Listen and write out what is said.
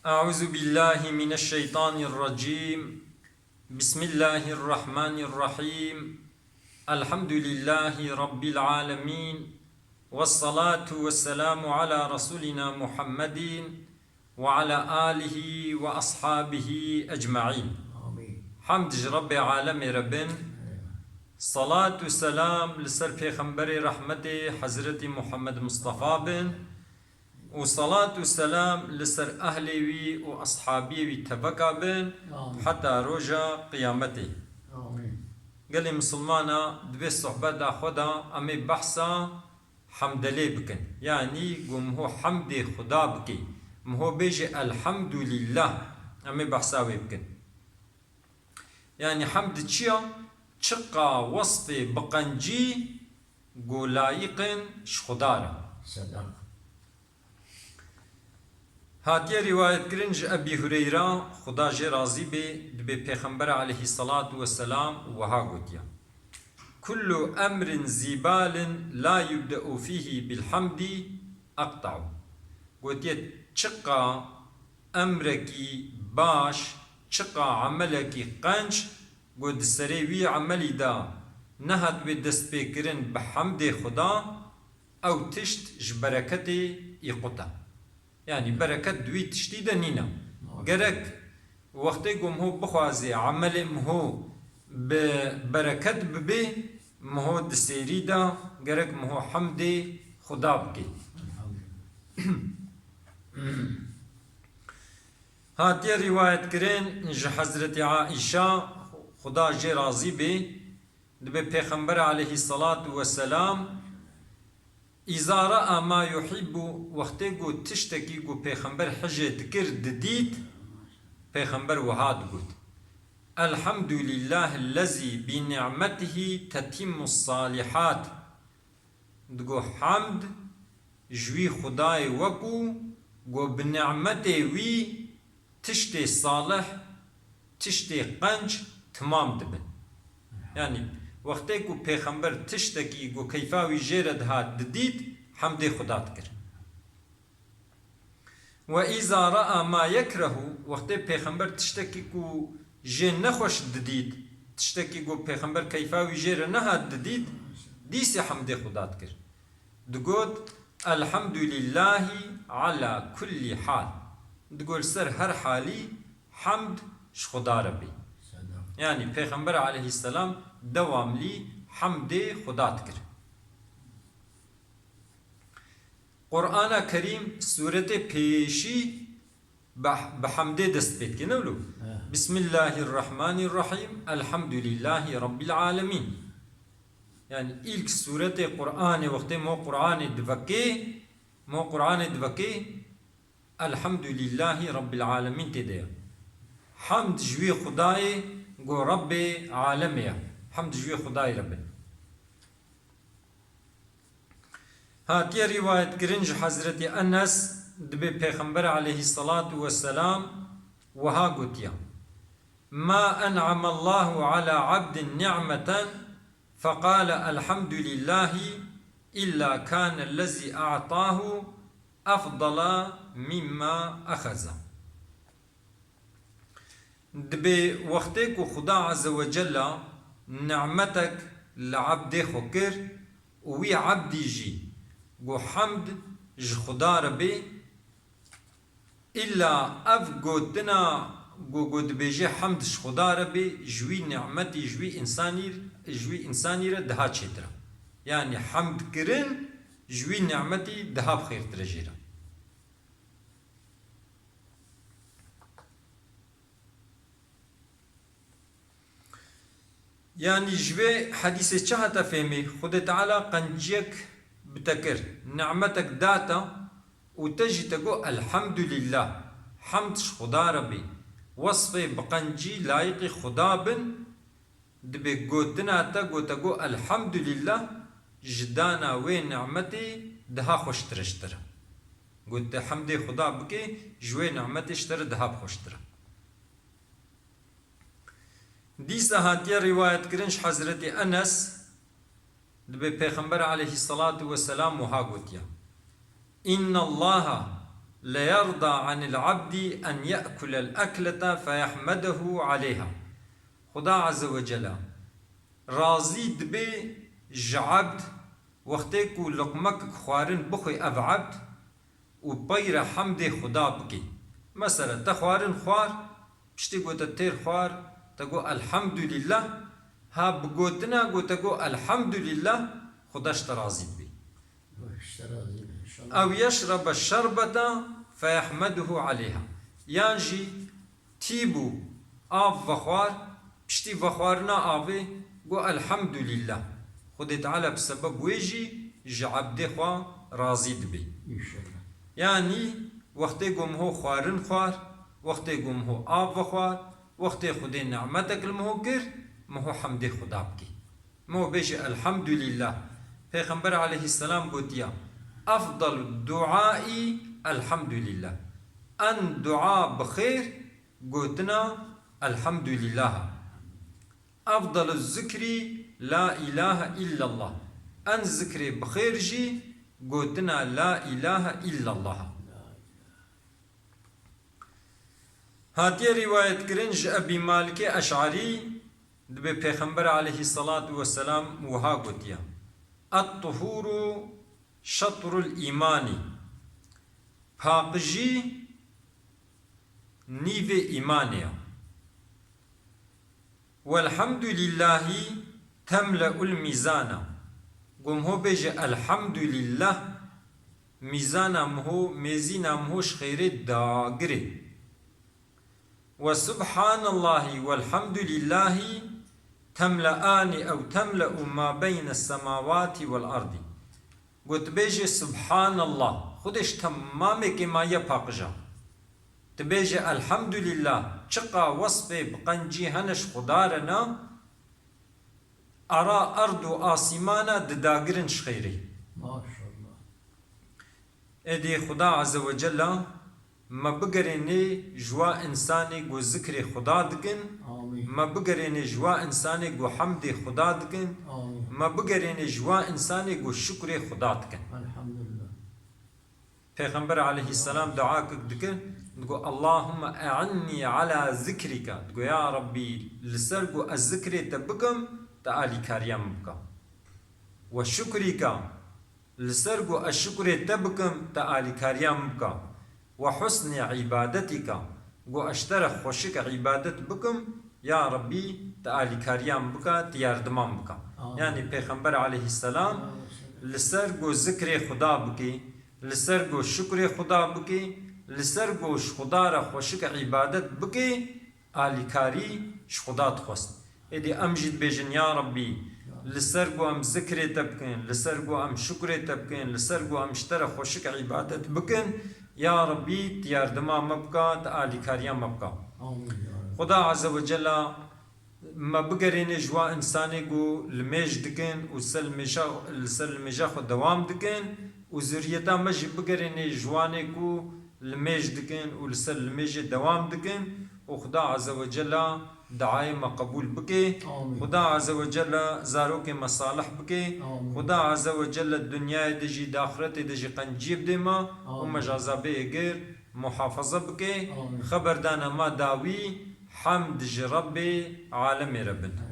أعوذ بالله من الشيطان الرجيم. بسم الله الرحمن الرحيم. الحمد لله رب العالمين، والصلاة والسلام على رسولنا محمد وعلى آله وأصحابه أجمعين. حمد رب عالم ربن، صلاة والسلام لسر پیغمبر رحمة حضرت محمد مصطفى بن، وصلاة والسلام لسر أهلي وي وأصحابي وي تبقى بن حتى رجا قيامته. قال مسلمانا دبي صحبة دا خدا أمي بحثا حمد لله بكن، يعني قم هو حمد خدا بكي، مهو بيجي الحمد لله أمي بحثا بكن. يعني حمد تشيا تشقا وصف بقنجي قولايق شخدارا. هاتيا رواية كرنج أبي هريرة خدا جي راضي دبي پیغمبر عليه الصلاة والسلام وها قوتيا: كل أمر زبال لا يبدأ فيه بالحمد أقطع. قوتيا تشقا أمركي باش تشقا عملكي قنج قد سريوي عملي دا نهت بدست بكرن بحمد خدا أو تشت جبركتي يقطع. يعني بركت دوي تشتيدا نينا قرك وقتي قم هو بخوازي عمل مهو ببركت ببي مهو دسيريدا قرك مهو حمدي خدا بكي. هاتي رواية كرين نج حضرت عائشة خدا جي راضي بي دبي پیغمبر عليه الصلاة والسلام إذا رأى ما يحب وقتی گو تشتکی گو پیغمبر حجت کرد دید پیغمبر وهاد گود: الحمد لله الذي بنعمته تتم الصالحات. دگو حمد جوی خدای وکو گو بنعمته وی تشتی صالح تشتی قنج تمام دبن. يعني وقتی کو پیغمبر تشتکی گو کیفاوی جیرد هات دید حمد خدا تکر. و ایزا رأى ما یکره وقتی پیغمبر تشتکی کو جی نخوش دید تشتکی گو پیغمبر کیفاوی جیر نهات دید دیسی حمد خدا تکر. دگود الحمد لله على كل حال. دگول سر هر حالی حمد خدا ربی. يعني پیغمبر عليه السلام دوام لي حمد خدا تكر. قرآن كريم سورة پیشی بحمد دست بيت كي نولو: بسم الله الرحمن الرحيم الحمد لله رب العالمين. يعني إلك سورة قرآن وقت مو قرآن دفكي الحمد لله رب العالمين تدير. حمد جوي خداي قو رب عالمية، حمد جوي خداي رب. هاتي رواية كرنج حضرت أنس دبي پیغمبر عليه الصلاة والسلام وها قتيا: ما أنعم الله على عبد نعمة فقال الحمد لله إلا كان الذي أعطاه أفضل مما أخذ. دبي وقتك خدا عز وجل نعمتك لعبد خكر وي عبدي جي قو حمد ج خدا ربي إلا أف قدنا قو دبيجي حمد ج خدا ربي جوي نعمتي جوي إنساني ردها تشترا. يعني حمد كرن جوي نعمتي دها بخير ترجيرا. يعني جوي حديث چهتا فهمي خود تعالى قنجيك بتكر نعمتك داتا وتجي تقول الحمد لله حمد خدا ربي وصفي بقنجي لايقي خدا بن دبي قوتنا تقول الحمد لله جدانا وين نعمتي دها خوش ترشتر. قلت حمد خدا بكي جوي نعمتي اشتر دها بخوشتر. ديسا هاتيا رواية كرنش حضرت أنس دبي پیغمبر عليه الصلاة والسلام وها قوتيا: إن الله ليرضى عن العبد أن يأكل الأكلة فيحمده عليها. خدا عز وجل راضي دبي جعبد وقتك لقمك خوارن بخوي أف عبد وبير حمد خدا بكي. مثلا تخوارن خوار بشتي قوت التير خوار تقول الحمد لله، ها بقوتنا قوت تقول الحمد لله خداش تراضي بي. أو يشرب الشربة فيحمده عليها، يانجي تيبو آف وخوار بشتي وخوارنا آفي قو الحمد لله خد تعالى بسبب ويجي جعبد خوا راضي بي. يعني وقت قوم هو خوارن خوار، وقت قوم هو آف وخوار، وقت خدي نعمتك المهوكر مهو حمد خدا بكي، مهو بيجي الحمد لله. پیغمبر عليه السلام قوتيا أفضل الدعاء الحمد لله، أن دعاء بخير قوتنا الحمد لله. أفضل الذكر لا إله إلا الله، أن ذكر بخير جي قوتنا لا إله إلا الله. هاتي رواية كرنج أبي مالك أشعري دبي پیغمبر عليه الصلاة والسلام وها قوتيا الطهور شطر الإيمان، پاقجي نيف إيمانيا، والحمد لله تملأ الميزان. قم هو بيجي الحمد لله ميزانا مهو ميزينا مهوش خير داقري. وسبحان الله والحمد لله تملأان أو تملأ ما بين السماوات والأرض. قلت بيجي سبحان الله خودش تمامك ما يباقجا، تبيجي الحمد لله چقا وصفه بقنجي هنش خدارنا أرى أرض آسمانا دداقرن شخيري. ما شاء الله. ادي خدا عز وجل ما بقريني جوا إنساني قو ذكر خدا دكن، ما بقريني جوا إنساني قو حمد خدا دكن، ما بقريني جوا إنساني قو شكر خدا دكن. الحمد لله. پیغمبر عليه السلام دعاك دكن تقول اللهم أعني على ذكرك، تقول يا ربي لسرقو الذكر تبقم تعالي كاريام بك، وشكرك لسرقو الشكر تبقم تعالي كاريام بك، وحسن عبادتك قو اشترك خوشك عبادت بكم يا ربي تعالي كاريام بك تياردمان بك. يعني پیغمبر عليه السلام لسرقو ذكر خدا بكي، لسرقو شكر خدا بكي، لسرقو خدا را خوشك عبادت بكي آلي كاري شخدا تخوست. ادي امجد بيجن يا ربي لسرقو ام ذكر تبكن، لسرقو ام شكر تبكن، لسرقو ام اشترى خوشك عبادت بكن يا ربي تياردما مبكا تآلي كاريا مبكا. خدا عز وجل ما بقرين جوا انساني قو الميج دكن وسل الميجا خو دوام دكن وزريتا مجي بقرين جواني قو الميج دكن ولسل الميج دوام دكن. وخدا عز وجل دعائي ما قبول بكي، خدا عز وجل زاروك مصالح بكي، خدا عز وجل الدنيا دجي داخرت دجي قنجيب ديما ومجازا بي غير محافظة بكي. خبردانا ما داوي حمد ربي عالم ربنا.